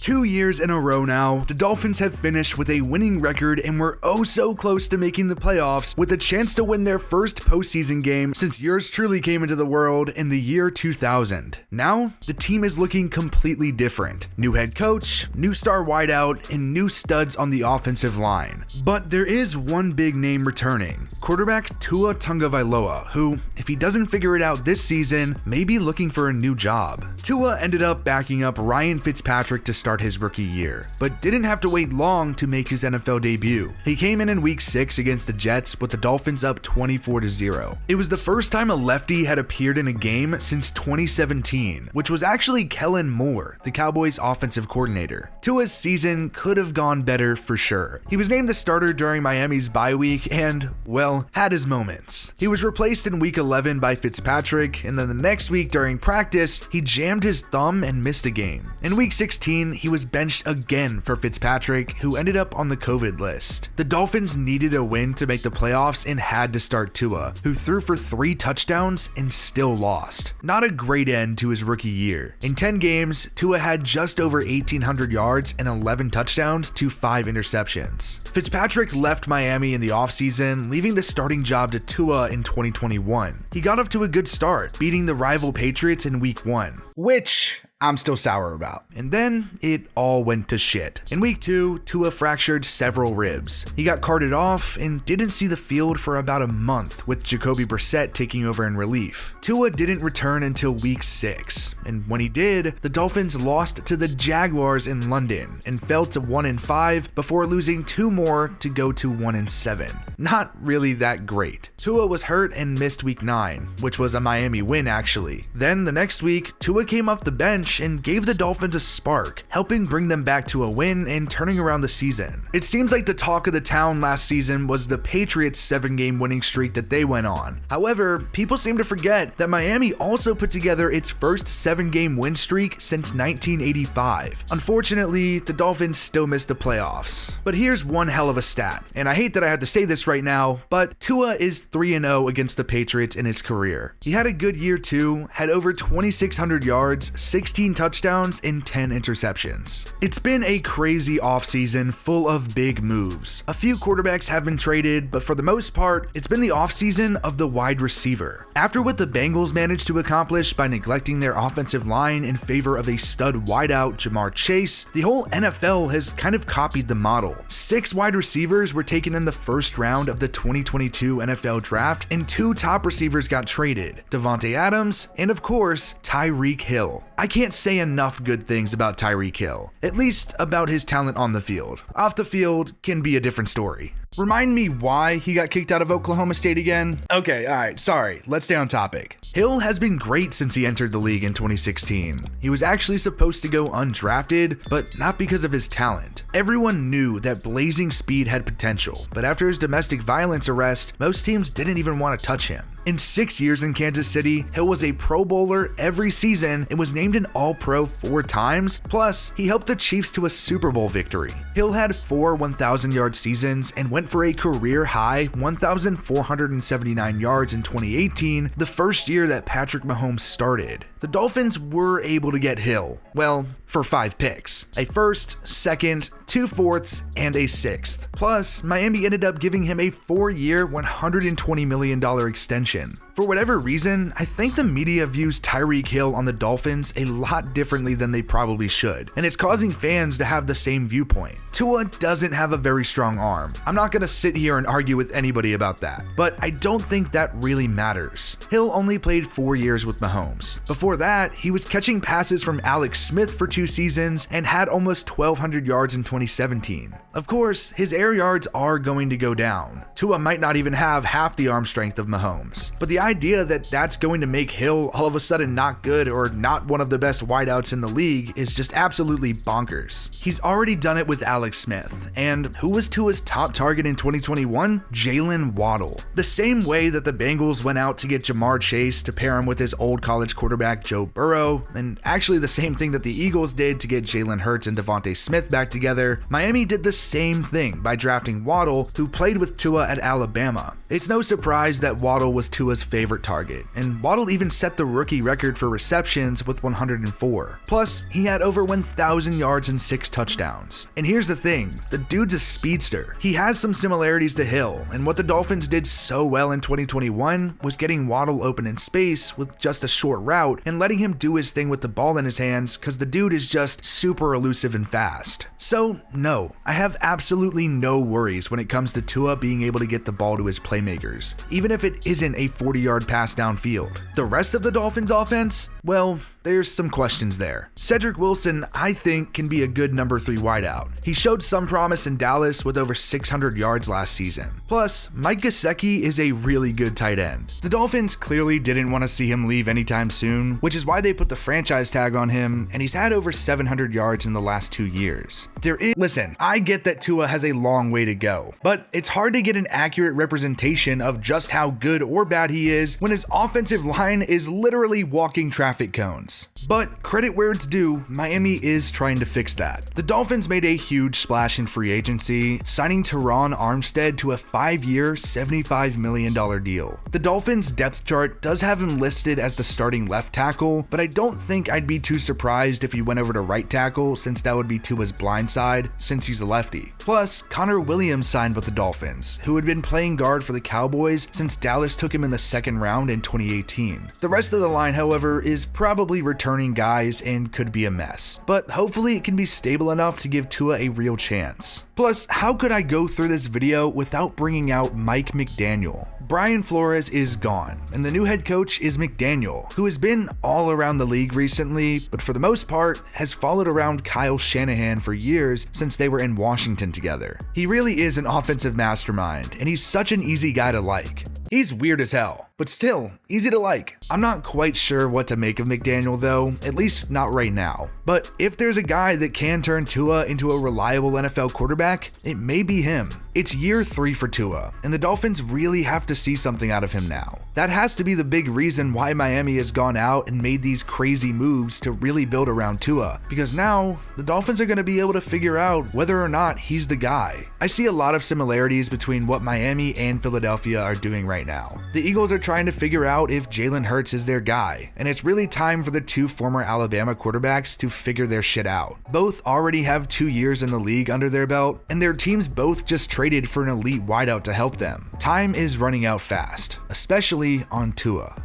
2 years in a row now, the Dolphins have finished with a winning record and were oh so close to making the playoffs with a chance to win their first postseason game since yours truly came into the world in the year 2000. Now, the team is looking completely different. New head coach, new star wideout, and new studs on the offensive line. But there is one big name returning, quarterback Tua Tagovailoa, who, if he doesn't figure it out this season, may be looking for a new job. Tua ended up backing up Ryan Fitzpatrick to start his rookie year, but didn't have to wait long to make his NFL debut. He came in week 6 against the Jets with the Dolphins up 24-0. It was the first time a lefty had appeared in a game since 2017, which was actually Kellen Moore, the Cowboys offensive coordinator. Tua's season could have gone better for sure. He was named the starter during Miami's bye week and, well, had his moments. He was replaced in week 11 by Fitzpatrick, and then the next week during practice, he jammed his thumb and missed a game. In week 16, he was benched again for Fitzpatrick, who ended up on the COVID list. The Dolphins needed a win to make the playoffs and had to start Tua, who threw for 3 touchdowns and still lost. Not a great end to his rookie year. In 10 games, Tua had just over 1,800 yards and 11 touchdowns to 5 interceptions. Fitzpatrick left Miami in the offseason, leaving the starting job to Tua in 2021. He got off to a good start, beating the rival Patriots in week 1, which I'm still sour about. And then it all went to shit. In week 2, Tua fractured several ribs. He got carted off and didn't see the field for about a month, with Jacoby Brissett taking over in relief. Tua didn't return until week 6, and when he did, the Dolphins lost to the Jaguars in London and fell to 1-5 before losing 2 more to go to 1-7. Not really that great. Tua was hurt and missed week 9, which was a Miami win actually. Then the next week, Tua came off the bench and gave the Dolphins a spark, helping bring them back to a win and turning around the season. It seems like the talk of the town last season was the Patriots' 7-game winning streak that they went on. However, people seem to forget that Miami also put together its first 7-game win streak since 1985. Unfortunately, the Dolphins still missed the playoffs. But here's one hell of a stat, and I hate that I have to say this right now, but Tua is 3-0 against the Patriots in his career. He had a good year too, had over 2,600 yards, 16 touchdowns, and 10 interceptions. It's been a crazy offseason full of big moves. A few quarterbacks have been traded, but for the most part, it's been the offseason of the wide receiver. After what the Bengals managed to accomplish by neglecting their offensive line in favor of a stud wideout, Jamar Chase, the whole NFL has kind of copied the model. 6 wide receivers were taken in the first round of the 2022 NFL Draft, and 2 top receivers got traded, Davante Adams and, of course, Tyreek Hill. I can't say enough good things about Tyreek Hill, at least about his talent on the field. Off the field can be a different story. Remind me why he got kicked out of Oklahoma State again? Okay, alright, sorry, let's stay on topic. Hill has been great since he entered the league in 2016. He was actually supposed to go undrafted, but not because of his talent. Everyone knew that blazing speed had potential, but after his domestic violence arrest, most teams didn't even want to touch him. In 6 years in Kansas City, Hill was a Pro Bowler every season and was named an All-Pro 4 times, plus he helped the Chiefs to a Super Bowl victory. Hill had 4 1,000-yard seasons and went for a career-high 1,479 yards in 2018, the first year that Patrick Mahomes started. The Dolphins were able to get Hill, well, for 5 picks. A first, second, 2 fourths, and a 6th. Plus, Miami ended up giving him a 4-year, $120 million extension. For whatever reason, I think the media views Tyreek Hill on the Dolphins a lot differently than they probably should, and it's causing fans to have the same viewpoint. Tua doesn't have a very strong arm. I'm not gonna sit here and argue with anybody about that, but I don't think that really matters. Hill only played 4 years with Mahomes. Before that, he was catching passes from Alex Smith for 2 seasons and had almost 1,200 yards in 2017. Of course, his air yards are going to go down. Tua might not even have half the arm strength of Mahomes, but the idea that that's going to make Hill all of a sudden not good or not one of the best wideouts in the league is just absolutely bonkers. He's already done it with Alex Alex Smith. And who was Tua's top target in 2021? Jaylen Waddle. The same way that the Bengals went out to get Jamar Chase to pair him with his old college quarterback Joe Burrow, and actually the same thing that the Eagles did to get Jalen Hurts and Devontae Smith back together, Miami did the same thing by drafting Waddle, who played with Tua at Alabama. It's no surprise that Waddle was Tua's favorite target, and Waddle even set the rookie record for receptions with 104. Plus, he had over 1,000 yards and 6 touchdowns. And here's the thing, the dude's a speedster. He has some similarities to Hill, and what the Dolphins did so well in 2021 was getting Waddle open in space with just a short route and letting him do his thing with the ball in his hands because the dude is just super elusive and fast. So no, I have absolutely no worries when it comes to Tua being able to get the ball to his playmakers, even if it isn't a 40-yard pass downfield. The rest of the Dolphins offense? Well, there's some questions there. Cedric Wilson, I think, can be a good number 3 wideout. He showed some promise in Dallas with over 600 yards last season. Plus, Mike Gesicki is a really good tight end. The Dolphins clearly didn't want to see him leave anytime soon, which is why they put the franchise tag on him, and he's had over 700 yards in the last 2 years. Listen, I get that Tua has a long way to go, but it's hard to get an accurate representation of just how good or bad he is when his offensive line is literally walking traffic cones. But credit where it's due, Miami is trying to fix that. The Dolphins made a huge splash in free agency, signing Teron Armstead to a 5-year, $75 million deal. The Dolphins' depth chart does have him listed as the starting left tackle, but I don't think I'd be too surprised if he went over to right tackle, since that would be Tua's blind side, since he's a lefty. Plus, Connor Williams signed with the Dolphins, who had been playing guard for the Cowboys since Dallas took him in the 2nd round in 2018. The rest of the line, however, is probably returning guys and could be a mess, but hopefully it can be stable enough to give Tua a real chance. Plus, how could I go through this video without bringing out Mike McDaniel? Brian Flores is gone, and the new head coach is McDaniel, who has been all around the league recently, but for the most part has followed around Kyle Shanahan for years since they were in Washington together. He really is an offensive mastermind, and he's such an easy guy to like. He's weird as hell, but still easy to like. I'm not quite sure what to make of McDaniel though, at least not right now. But if there's a guy that can turn Tua into a reliable NFL quarterback, it may be him. It's year 3 for Tua, and the Dolphins really have to see something out of him now. That has to be the big reason why Miami has gone out and made these crazy moves to really build around Tua, because now the Dolphins are going to be able to figure out whether or not he's the guy. I see a lot of similarities between what Miami and Philadelphia are doing right now. The Eagles are trying to figure out if Jalen Hurts is their guy, and it's really time for the 2 former Alabama quarterbacks to figure their shit out. Both already have 2 years in the league under their belt, and their teams both just traded for an elite wideout to help them. Time is running out fast, especially on Tua.